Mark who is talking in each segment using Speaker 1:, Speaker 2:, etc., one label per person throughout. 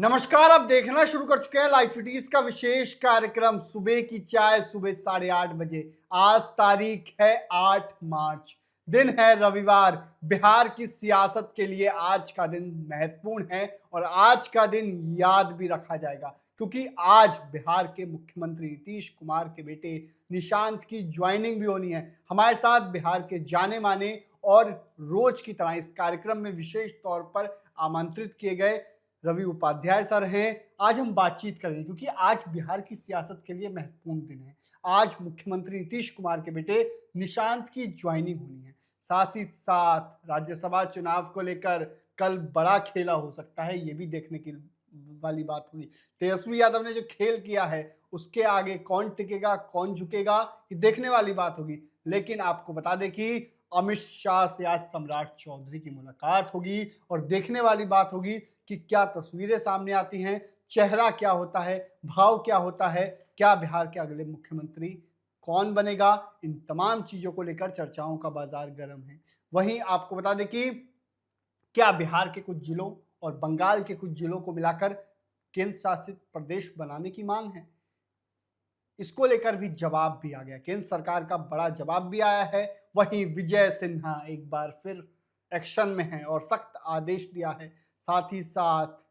Speaker 1: नमस्कार। आप देखना शुरू कर चुके हैं लाइव सिटीज का विशेष कार्यक्रम सुबह की चाय सुबह 8:30 बजे। आज तारीख है 8 मार्च, दिन है रविवार। बिहार की सियासत के लिए आज का दिन महत्वपूर्ण है और आज का दिन याद भी रखा जाएगा क्योंकि आज बिहार के मुख्यमंत्री नीतीश कुमार के बेटे निशांत की ज्वाइनिंग भी होनी है। हमारे साथ बिहार के जाने माने और रोज की तरह इस कार्यक्रम में विशेष तौर पर आमंत्रित किए गए रवि उपाध्याय सर हैं। आज हम बातचीत करेंगे क्योंकि आज बिहार की सियासत के लिए महत्वपूर्ण दिन है। आज मुख्यमंत्री नीतीश कुमार के बेटे निशांत की ज्वाइनिंग होनी है। साथ ही साथ राज्यसभा चुनाव को लेकर कल बड़ा खेला हो सकता है, ये भी देखने की वाली बात हुई। तेजस्वी यादव ने जो खेल किया है उसके आगे कौन टिकेगा कौन झुकेगा, ये देखने वाली बात होगी। लेकिन आपको बता दें कि अमित शाह से आज सम्राट चौधरी की मुलाकात होगी और देखने वाली बात होगी कि क्या तस्वीरें सामने आती हैं, चेहरा क्या होता है, भाव क्या होता है, क्या बिहार के अगले मुख्यमंत्री कौन बनेगा। इन तमाम चीजों को लेकर चर्चाओं का बाजार गर्म है। वहीं आपको बता दें कि क्या बिहार के कुछ जिलों और बंगाल के कुछ जिलों को मिलाकर केंद्र शासित प्रदेश बनाने की मांग है। इसको लेकर भी जवाब भी आ गया, केंद्र सरकार का बड़ा जवाब भी आया है। वहीं विजय सिन्हा एक बार फिर एक्शन में है और सख्त आदेश दिया है। साथ ही साथ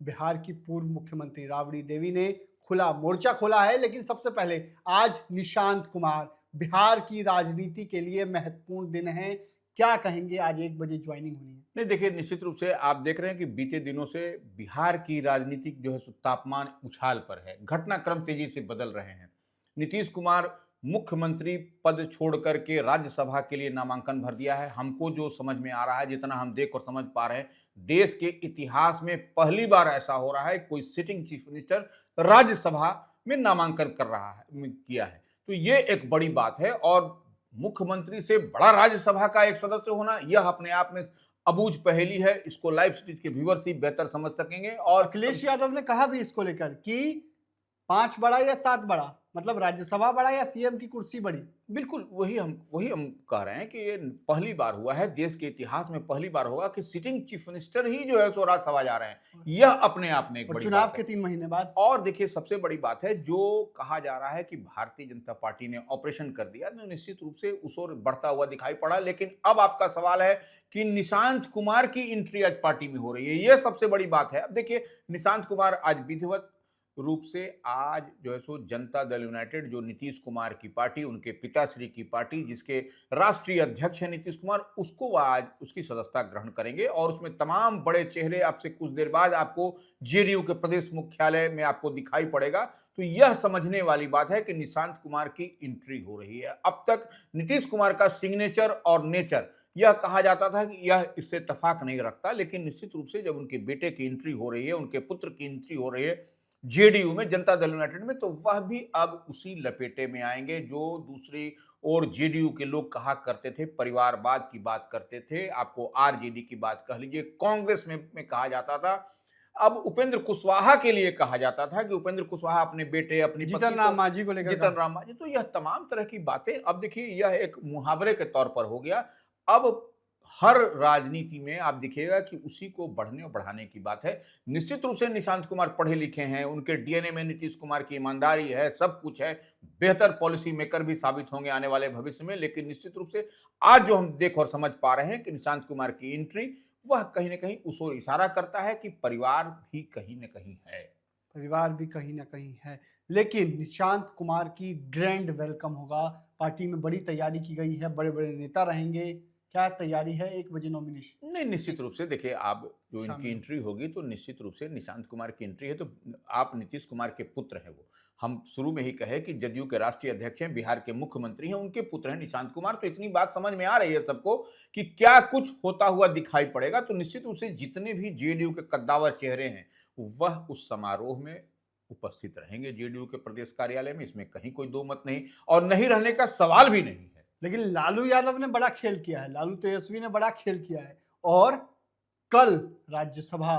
Speaker 1: बिहार की पूर्व मुख्यमंत्री राबड़ी देवी ने खुला मोर्चा खोला है। लेकिन सबसे पहले आज निशांत कुमार, बिहार की राजनीति के लिए महत्वपूर्ण दिन है। क्या कहेंगे, आज 1 बजे ज्वाइनिंग होनी है।
Speaker 2: नहीं, देखिए, निश्चित रूप से आप देख रहे हैं कि बीते दिनों से बिहार की राजनीतिक जो है सो तापमान उछाल पर है। घटनाक्रम तेजी से बदल रहे हैं। नीतीश कुमार मुख्यमंत्री पद छोड़ करके राज्यसभा के लिए नामांकन भर दिया है। हमको जो समझ में आ रहा है, जितना हम देख और समझ पा रहे हैं, देश के इतिहास में पहली बार ऐसा हो रहा है कोई सिटिंग चीफ मिनिस्टर राज्यसभा में नामांकन कर रहा है, किया है। तो ये एक बड़ी बात है और मुख्यमंत्री से बड़ा राज्यसभा का एक सदस्य होना, यह अपने आप में अबूझ पहेली है। इसको लाइव सिटीज के व्यूअर्स ही बेहतर समझ सकेंगे। और
Speaker 1: अखिलेश यादव ने कहा भी इसको लेकर कि 5 बड़ा या 7 बड़ा, मतलब राज्यसभा बड़ा या सीएम की कुर्सी बड़ी।
Speaker 2: बिल्कुल वही हम कह रहे हैं कि ये पहली बार हुआ है, देश के इतिहास में पहली बार होगा कि सिटिंग चीफ मिनिस्टर ही जो है सो राज्यसभा जा रहे हैं। यह अपने आप में एक
Speaker 1: और
Speaker 2: बड़ी
Speaker 1: चुनाव
Speaker 2: बात
Speaker 1: के
Speaker 2: है।
Speaker 1: 3 महीने बाद।
Speaker 2: और देखिए, सबसे बड़ी बात है जो कहा जा रहा है कि भारतीय जनता पार्टी ने ऑपरेशन कर दिया, तो निश्चित रूप से उस ओर बढ़ता हुआ दिखाई पड़ा। लेकिन अब आपका सवाल है कि निशांत कुमार की एंट्री आज पार्टी में हो रही है, यह सबसे बड़ी बात है। अब देखिए, निशांत कुमार आज विधिवत रूप से आज जो है सो जनता दल यूनाइटेड, जो नीतीश कुमार की पार्टी, उनके पिताश्री की पार्टी, जिसके राष्ट्रीय अध्यक्ष हैं नीतीश कुमार, उसको आज उसकी सदस्यता ग्रहण करेंगे। और उसमें तमाम बड़े चेहरे आपसे कुछ देर बाद आपको जेडीयू के प्रदेश मुख्यालय में आपको दिखाई पड़ेगा। तो यह समझने वाली बात है कि निशांत कुमार की एंट्री हो रही है। अब तक नीतीश कुमार का सिग्नेचर और नेचर, यह कहा जाता था कि यह इससे इत्तेफाक नहीं रखता। लेकिन निश्चित रूप से जब उनके बेटे की एंट्री हो रही है, उनके पुत्र की एंट्री हो रही है जेडीयू में, जनता दल यूनाइटेड में, तो वह भी अब उसी लपेटे में आएंगे जो दूसरी ओर जेडीयू के लोग कहा करते थे, परिवारवाद की बात करते थे। आपको आरजेडी की बात कह लीजिए, कांग्रेस में कहा जाता था। अब उपेंद्र कुशवाहा के लिए कहा जाता था कि उपेंद्र कुशवाहा अपने बेटे, अपनी
Speaker 1: जीतन
Speaker 2: पत्नी
Speaker 1: राम
Speaker 2: को,
Speaker 1: मांझी को लेकर
Speaker 2: जीतन
Speaker 1: कहा।
Speaker 2: राम मांझी, तो यह तमाम तरह की बातें अब देखिए, यह एक मुहावरे के तौर पर हो गया। अब हर राजनीति में आप देखिएगा कि उसी को बढ़ने और बढ़ाने की बात है। निश्चित रूप से निशांत कुमार पढ़े लिखे हैं, उनके डीएनए में नीतीश कुमार की ईमानदारी है, सब कुछ है। बेहतर पॉलिसी मेकर भी साबित होंगे आने वाले भविष्य में। लेकिन निश्चित रूप से आज जो हम देख और समझ पा रहे हैं कि निशांत कुमार की एंट्री, वह कहीं ना कहीं उस ओर इशारा करता है कि परिवार भी कहीं ना कहीं है।
Speaker 1: परिवार भी कहीं ना कहीं है। लेकिन निशांत कुमार की ग्रैंड वेलकम होगा। पार्टी में बड़ी तैयारी की गई है, बड़े बड़े नेता रहेंगे। क्या तैयारी है 1 बजे नॉमिनेशन
Speaker 2: नहीं, निश्चित रूप से देखिए, आप जो इनकी
Speaker 1: शामिल हो।
Speaker 2: एंट्री होगी तो निश्चित रूप से निशांत कुमार की एंट्री है, तो आप नीतीश कुमार के पुत्र हैं वो। हम शुरू में ही कहे कि जदयू के राष्ट्रीय अध्यक्ष हैं, बिहार के मुख्यमंत्री हैं, उनके पुत्र हैं निशांत कुमार। तो इतनी बात समझ में आ रही है सबको कि क्या कुछ होता हुआ दिखाई पड़ेगा। तो निश्चित रूप से जितने भी जेडीयू के कद्दावर चेहरे हैं, वह उस समारोह में उपस्थित रहेंगे, जेडीयू के प्रदेश कार्यालय में। इसमें कहीं कोई दो मत नहीं, और नहीं रहने का सवाल भी नहीं है।
Speaker 1: लेकिन लालू यादव ने बड़ा खेल किया है, लालू तेजस्वी ने बड़ा खेल किया है। और कल राज्यसभा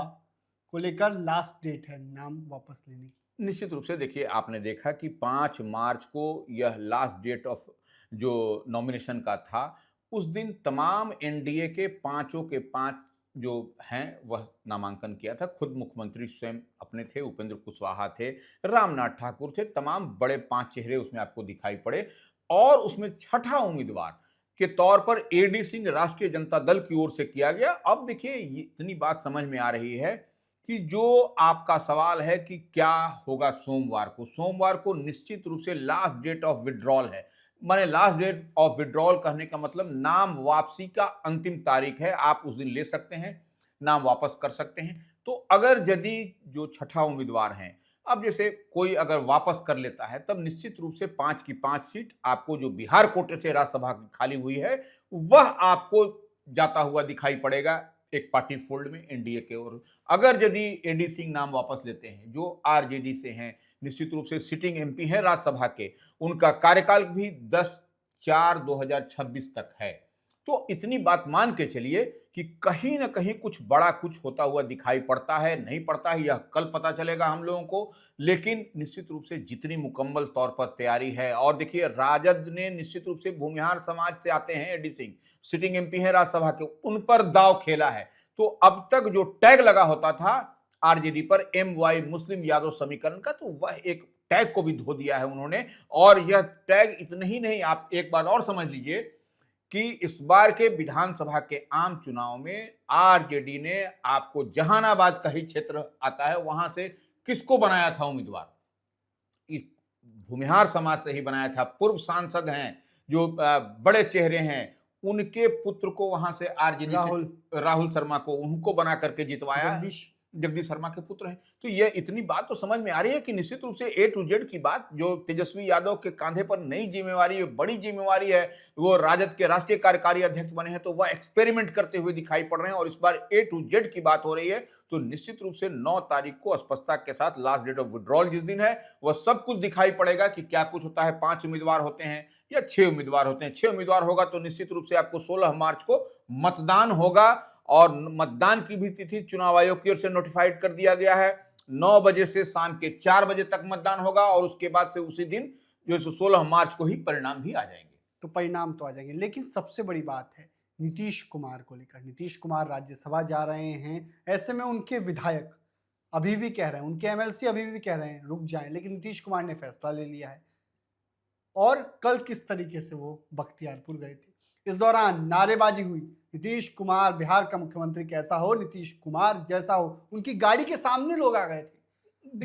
Speaker 1: को लेकर लास्ट डेट है नाम वापस लेने की।
Speaker 2: निश्चित रूप से देखिए, आपने देखा कि 5 मार्च को यह लास्ट डेट ऑफ जो नॉमिनेशन का था। उस दिन तमाम एनडीए के पांचों के पांच जो हैं वह नामांकन किया था। खुद मुख्यमंत्री स्वयं अपने थे, उपेंद्र कुशवाहा थे, रामनाथ ठाकुर थे, तमाम बड़े 5 चेहरे उसमें आपको दिखाई पड़े और उसमें छठा उम्मीदवार के तौर पर एडी सिंह राष्ट्रीय जनता दल की ओर से किया गया। अब देखिए इतनी बात समझ में आ रही है कि जो आपका सवाल है कि क्या होगा सोमवार को निश्चित रूप से लास्ट डेट ऑफ विड्रॉल है। माने लास्ट डेट ऑफ विड्रॉल कहने का मतलब नाम वापसी का अंतिम तारीख है। आप उस दिन ले सकते हैं, नाम वापस कर सकते हैं। तो अगर यदि जो छठा उम्मीदवार हैं, अब जैसे कोई अगर वापस कर लेता है तब निश्चित रूप से 5 की 5 सीट आपको जो बिहार कोटे से राज्यसभा की खाली हुई है वह आपको जाता हुआ दिखाई पड़ेगा एक पार्टी फोल्ड में एनडीए के ओर। अगर यदि एडी सिंह नाम वापस लेते हैं जो आरजेडी से हैं, निश्चित रूप से सिटिंग एमपी हैं राज्यसभा के, उनका कार्यकाल भी 10/4/2026 तक है। तो इतनी बात मान के चलिए कि कहीं ना कहीं कुछ बड़ा कुछ होता हुआ दिखाई पड़ता है, नहीं पड़ता है यह कल पता चलेगा हम लोगों को। लेकिन निश्चित रूप से जितनी मुकम्मल तौर पर तैयारी है, और देखिए राजद ने निश्चित रूप से भूमिहार समाज से आते हैं एडी सिंह, सिटिंग एमपी है राज्यसभा के, उन पर दांव खेला है। तो अब तक जो टैग लगा होता था आरजेडी पर MY मुस्लिम यादव समीकरण का, तो वह एक टैग को भी धो दिया है उन्होंने। और यह टैग इतना ही नहीं, आप एक बात और समझ लीजिए कि इस बार के विधानसभा के आम चुनाव में आरजेडी ने आपको जहानाबाद का ही क्षेत्र आता है, वहां से किसको बनाया था उम्मीदवार? इस भूमिहार समाज से ही बनाया था। पूर्व सांसद हैं जो बड़े चेहरे हैं, उनके पुत्र को वहां से आरजेडी से राहुल शर्मा को उनको बना करके जितवाया। जगदीश शर्मा के पुत्र हैं। तो यह इतनी बात तो समझ में आ रही है कि निश्चित रूप से A to Z की बात जो तेजस्वी यादव के कांधे पर नई जिम्मेवारी है, बड़ी जिम्मेवारी है। वो राजद के राष्ट्रीय कार्यकारी अध्यक्ष बने हैं तो वह एक्सपेरिमेंट करते हुए दिखाई पड़ रहे हैं और इस बार A to Z की बात हो रही है। तो निश्चित रूप से 9 तारीख को स्पष्टता के साथ लास्ट डेट ऑफ विड्रॉल जिस दिन है वह सब कुछ दिखाई पड़ेगा कि क्या कुछ होता है। 5 उम्मीदवार होते हैं या 6 उम्मीदवार होते हैं। 6 उम्मीदवार होगा तो निश्चित रूप से आपको 16 मार्च को मतदान होगा और मतदान की भी तिथि चुनाव आयोग की ओर से नोटिफाइड कर दिया गया है। 9 बजे से शाम के 4 बजे तक मतदान होगा और उसके बाद से उसी दिन जो 16 मार्च को ही परिणाम भी आ जाएंगे।
Speaker 1: तो परिणाम तो आ जाएंगे, लेकिन सबसे बड़ी बात है नीतीश कुमार को लेकर। नीतीश कुमार राज्यसभा जा रहे हैं, ऐसे में उनके विधायक अभी भी कह रहे हैं, उनके एमएलसी अभी भी कह रहे हैं रुक जाएं, लेकिन नीतीश कुमार ने फैसला ले लिया है। और कल किस तरीके से वो बख्तियारपुर गए थे, इस दौरान नारेबाजी हुई, नीतीश कुमार बिहार का मुख्यमंत्री कैसा हो, नीतीश कुमार जैसा हो। उनकी गाड़ी के सामने लोग आ गए थे,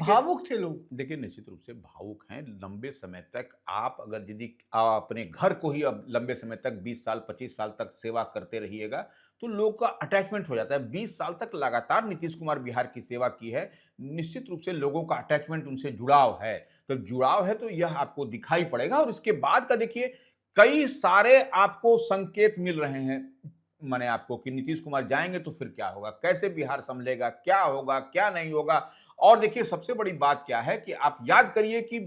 Speaker 1: भावुक थे लोग।
Speaker 2: देखिए निश्चित रूप से भावुक हैं। लंबे समय तक आप अगर यदि अपने घर को ही अब लंबे समय तक 20 साल 25 साल तक सेवा करते रहिएगा तो लोग का अटैचमेंट हो जाता है। 20 साल तक लगातार नीतीश कुमार बिहार की सेवा की है, निश्चित रूप से लोगों का अटैचमेंट उनसे जुड़ाव है। तो जुड़ाव है तो यह आपको दिखाई पड़ेगा। और इसके बाद का देखिए कई सारे आपको संकेत मिल रहे हैं माने आपको कि नीतीश कुमार जाएंगे तो फिर क्या होगा, कैसे बिहार संभलेगा, क्या होगा क्या नहीं होगा। और देखिए सबसे बड़ी बात क्या है कि आप याद करिए कि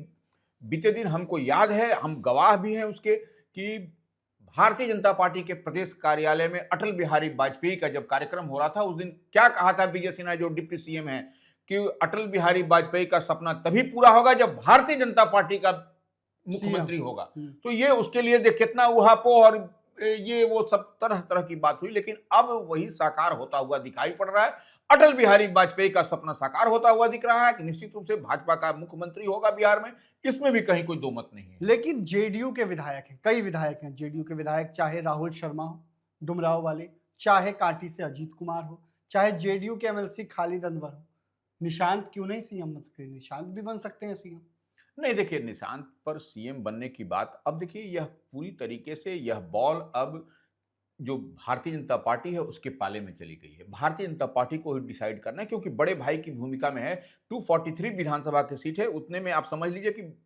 Speaker 2: बीते दिन हमको याद है, हम गवाह भी हैं उसके, कि भारतीय जनता पार्टी के प्रदेश कार्यालय में अटल बिहारी वाजपेयी का जब कार्यक्रम हो रहा था उस दिन क्या कहा था विजय सिन्हा जो डिप्टी सीएम है कि अटल बिहारी वाजपेयी का सपना तभी पूरा होगा जब भारतीय जनता पार्टी का मुख्यमंत्री होगा। तो ये उसके लिए देख कितना उहापोह और ये वो सब तरह तरह की बात हुई, लेकिन अब वही साकार होता हुआ दिखाई पड़ रहा है। अटल बिहारी वाजपेयी का सपना साकार होता हुआ दिख रहा है कि निश्चित रूप से भाजपा का मुख्यमंत्री होगा बिहार में, इसमें भी कहीं कोई दो मत नहीं है।
Speaker 1: लेकिन जेडीयू के विधायक हैं, कई विधायक हैं जेडीयू के विधायक, चाहे राहुल शर्मा हो डुमराव वाले, चाहे कांटी से अजीत कुमार हो, चाहे जेडीयू के एमएलसी खालिद अनवर हो, निशांत क्यों नहीं सीएम बन सकते? निशांत भी बन सकते हैं सीएम।
Speaker 2: नहीं देखिए निशांत पर सीएम बनने की बात, अब देखिए यह पूरी तरीके से यह बॉल अब जो भारतीय जनता पार्टी है उसके पाले में चली गई है। भारतीय जनता पार्टी को ही डिसाइड करना है क्योंकि बड़े भाई की भूमिका में है। 243 विधानसभा की सीट है, उतने में आप समझ लीजिए कि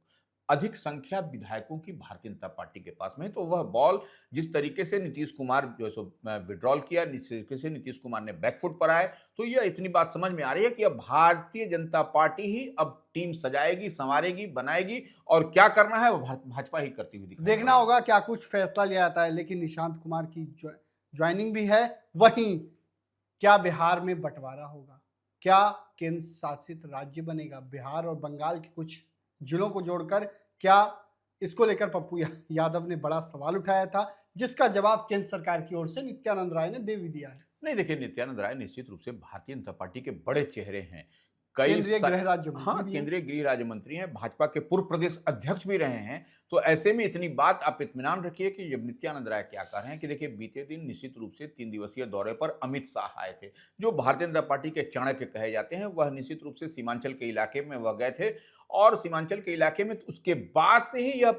Speaker 2: अधिक संख्या विधायकों की भारतीय जनता पार्टी के पास में है। तो वह बॉल जिस तरीके से नीतीश कुमार जो है सो विड्रॉल किया, जिस तरीके से नीतीश कुमार ने बैकफुट पर आए, तो यह इतनी बात समझ में आ रही है कि अब भारतीय जनता पार्टी ही अब टीम सजाएगी, संवारेगी, बनाएगी और क्या करना है वो भाजपा ही करती हुई दिखाई
Speaker 1: देखना होगा क्या कुछ फैसला लिया जाता है। लेकिन निशांत कुमार की ज्वाइनिंग भी है। वहीं क्या बिहार में बंटवारा होगा, क्या केंद्र शासित राज्य बनेगा, बिहार और बंगाल के कुछ जिलों को जोड़कर क्या इसको लेकर पप्पू यादव ने बड़ा सवाल उठाया था, जिसका जवाब केंद्र सरकार की ओर से नित्यानंद राय ने दे भी दिया है।
Speaker 2: नहीं, देखिए, नित्यानंद राय निश्चित रूप से भारतीय जनता पार्टी के बड़े चेहरे हैं। कई
Speaker 1: केंद्रीय
Speaker 2: सा-
Speaker 1: गृह राज्य मंत्री
Speaker 2: हाँ,
Speaker 1: भी हैं।
Speaker 2: केंद्रीय गृह राज्य मंत्री हैं, भाजपा के पूर्व प्रदेश अध्यक्ष भी रहे हैं। तो ऐसे में इतनी बात आप इत्मीनान रखिए कि जब नित्यानंद राय क्या कह रहे हैं कि देखिए, बीते दिन निश्चित रूप से 3 दिवसीय दौरे पर अमित शाह आए थे, जो भारतीय जनता पार्टी के चाणक्य कहे जाते हैं। वह निश्चित रूप से सीमांचल के इलाके में वह गए थे, और सीमांचल के इलाके में उसके बाद से ही यह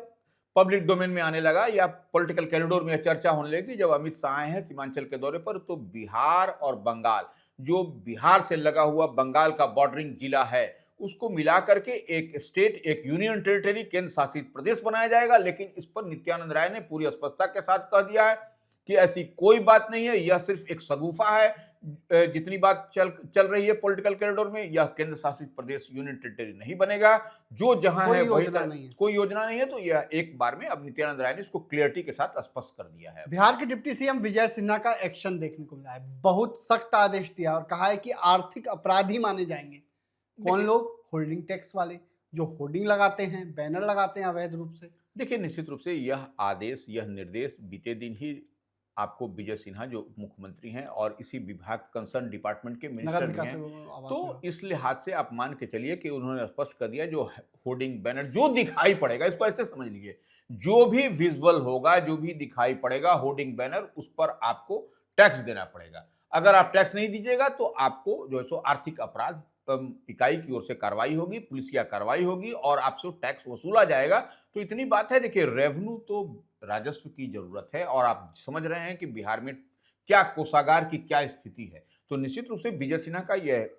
Speaker 2: पब्लिक डोमेन में आने लगा, या पॉलिटिकल कॉरिडोर में चर्चा होने लगी जब अमित शाह आए हैं सीमांचल के दौरे पर। तो बिहार और बंगाल, जो बिहार से लगा हुआ बंगाल का बॉर्डरिंग जिला है, उसको मिला करके एक स्टेट, एक यूनियन टेरिटरी, केंद्र शासित प्रदेश बनाया जाएगा। लेकिन इस पर नित्यानंद राय ने पूरी स्पष्टता के साथ कह दिया है कि ऐसी कोई बात नहीं है, यह सिर्फ एक शगुफा है। जितनी बात चल रही है पॉलिटिकल कॉरिडोर में, यह केंद्र शासित प्रदेश यूनियन टेरिटरी नहीं बनेगा। जो जहां
Speaker 1: कोई
Speaker 2: है वही
Speaker 1: योजना नहीं है।
Speaker 2: कोई योजना नहीं है। तो यह एक बार में अब नित्यानंद राय ने इसको क्लियरिटी के साथ स्पष्ट कर दिया है।
Speaker 1: बिहार के डिप्टी सीएम विजय सिन्हा का एक्शन देखने को मिला है। बहुत सख्त आदेश दिया और कहा है कि आर्थिक अपराधी माने जाएंगे। कौन
Speaker 2: देखिए-
Speaker 1: लोग? होल्डिंग टैक्स वाले, जो होर्डिंग लगाते हैं, बैनर लगाते हैं अवैध रूप से।
Speaker 2: देखिए, निश्चित रूप से यह आदेश, यह निर्देश बीते दिन ही आपको विजय सिन्हा, जो उप मुख्यमंत्री हैं और इसी विभाग कंसर्न डिपार्टमेंट के
Speaker 1: नगर
Speaker 2: मिनिस्टर भी
Speaker 1: विकास
Speaker 2: हैं,
Speaker 1: एवं आवास
Speaker 2: तो
Speaker 1: विभाग।
Speaker 2: इस लिहाज से आप मान के चलिए कि उन्होंने स्पष्ट कर दिया, जो होर्डिंग बैनर जो दिखाई पड़ेगा, इसको ऐसे समझ लीजिए, जो भी विजुअल होगा, जो भी दिखाई पड़ेगा होर्डिंग बैनर, उस पर आपको टैक्स देना पड़ेगा। अगर आप टैक्स नहीं दीजिएगा तो आपको जो है सो आर्थिक अपराध इकाई की ओर से कार्रवाई होगी, पुलिसिया कार्रवाई होगी और आपसे टैक्स वसूला जाएगा। तो इतनी बात है। देखिए, रेवेन्यू तो राजस्व की जरूरत है, और आप समझ रहे हैं कि बिहार में क्या कोषागार की क्या स्थिति है। तो निश्चित रूप से विजय सिन्हा का यह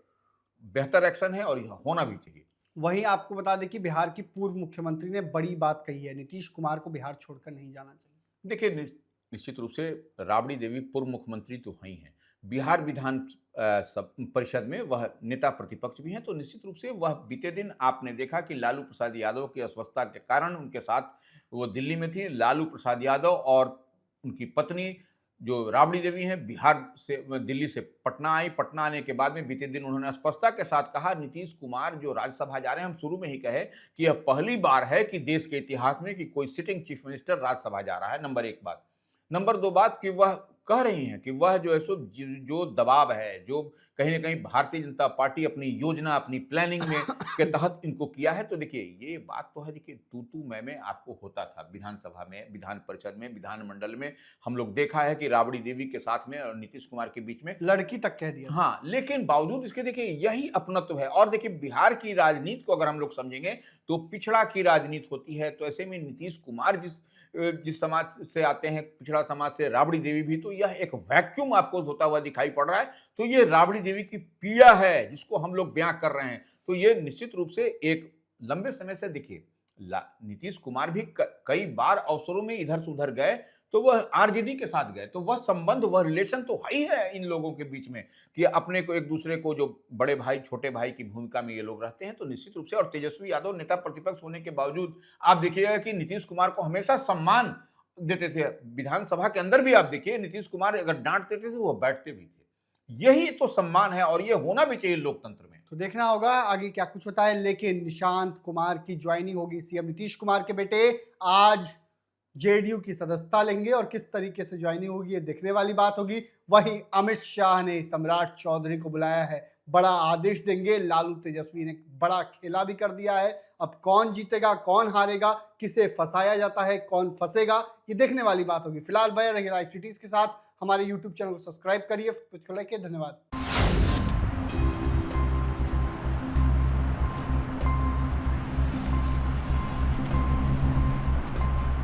Speaker 2: बेहतर एक्शन है और यह होना भी चाहिए।
Speaker 1: वहीं आपको बता दें कि बिहार की पूर्व मुख्यमंत्री ने बड़ी बात कही है, नीतीश कुमार को बिहार छोड़कर नहीं जाना चाहिए।
Speaker 2: देखिए, निश्चित रूप से राबड़ी देवी पूर्व मुख्यमंत्री तो ही हैं, बिहार विधान परिषद में वह नेता प्रतिपक्ष भी हैं। तो निश्चित रूप से वह बीते दिन आपने देखा कि लालू प्रसाद यादव की अस्वस्थता के कारण उनके साथ वो दिल्ली में थी। लालू प्रसाद यादव और उनकी पत्नी जो राबड़ी देवी हैं, बिहार से दिल्ली से पटना आई। पटना आने के बाद में बीते दिन उन्होंने स्पष्टता के साथ कहा, नीतीश कुमार जो राज्यसभा जा रहे हैं, हम शुरू में ही कहे कि यह पहली बार है कि देश के इतिहास में कि कोई सिटिंग चीफ मिनिस्टर राज्यसभा जा रहा है। नंबर 1 बात। नंबर 2 बात कि वह कह रही हैं कि वह जो है सो जो दबाव है, जो कहीं ना कहीं भारतीय जनता पार्टी अपनी योजना, अपनी प्लानिंग में के तहत इनको किया है। तो देखिए, ये बात तो है। देखिए, तू मैं आपको होता था विधानसभा में, विधान परिषद में, विधानमंडल में। हम लोग देखा है कि राबड़ी देवी के साथ में और नीतीश कुमार के बीच में
Speaker 1: लड़की तक कह दिया।
Speaker 2: हाँ, लेकिन बावजूद इसके देखिए यही अपनत्व है। और देखिए, बिहार की राजनीति को अगर हम लोग समझेंगे तो पिछड़ा की राजनीति होती है। तो ऐसे में नीतीश कुमार जिस समाज से आते हैं, पिछड़ा समाज से, राबड़ी देवी भी, तो यह एक वैक्यूम आपको होता हुआ दिखाई पड़ रहा है। तो ये राबड़ी देवी की पीड़ा है जिसको हम लोग बयां कर रहे हैं। तो ये निश्चित रूप से एक लंबे समय से देखिए, नीतीश कुमार भी कई बार अवसरों में इधर से उधर गए, तो वह आरजेडी के साथ गए, तो वह संबंध, वह रिलेशन तो है ही है इन लोगों के बीच में कि अपने को एक दूसरे को, जो बड़े भाई छोटे भाई की भूमिका में ये लोग रहते हैं। तो निश्चित रूप से, और तेजस्वी यादव नेता प्रतिपक्ष होने के बावजूद आप देखिएगा कि नीतीश कुमार को हमेशा सम्मान देते थे। विधानसभा के अंदर भी आप देखिए, नीतीश कुमार अगर डांटते थे तो वह बैठते भी थे। यही तो सम्मान है और ये होना भी चाहिए लोकतंत्र में।
Speaker 1: तो देखना होगा आगे क्या कुछ होता है। लेकिन निशांत कुमार की ज्वाइनिंग होगी। सीएम नीतीश कुमार के बेटे आज जेडीयू की सदस्यता लेंगे और किस तरीके से ज्वाइनिंग होगी ये देखने वाली बात होगी। वहीं अमित शाह ने सम्राट चौधरी को बुलाया है, बड़ा आदेश देंगे। लालू तेजस्वी ने बड़ा खेला भी कर दिया है। अब कौन जीतेगा, कौन हारेगा, किसे फंसाया जाता है, कौन फंसेगा, ये देखने वाली बात होगी। फिलहाल बने रहिए लाइव सिटीज के साथ। हमारे यूट्यूब चैनल को सब्सक्राइब करिए। धन्यवाद।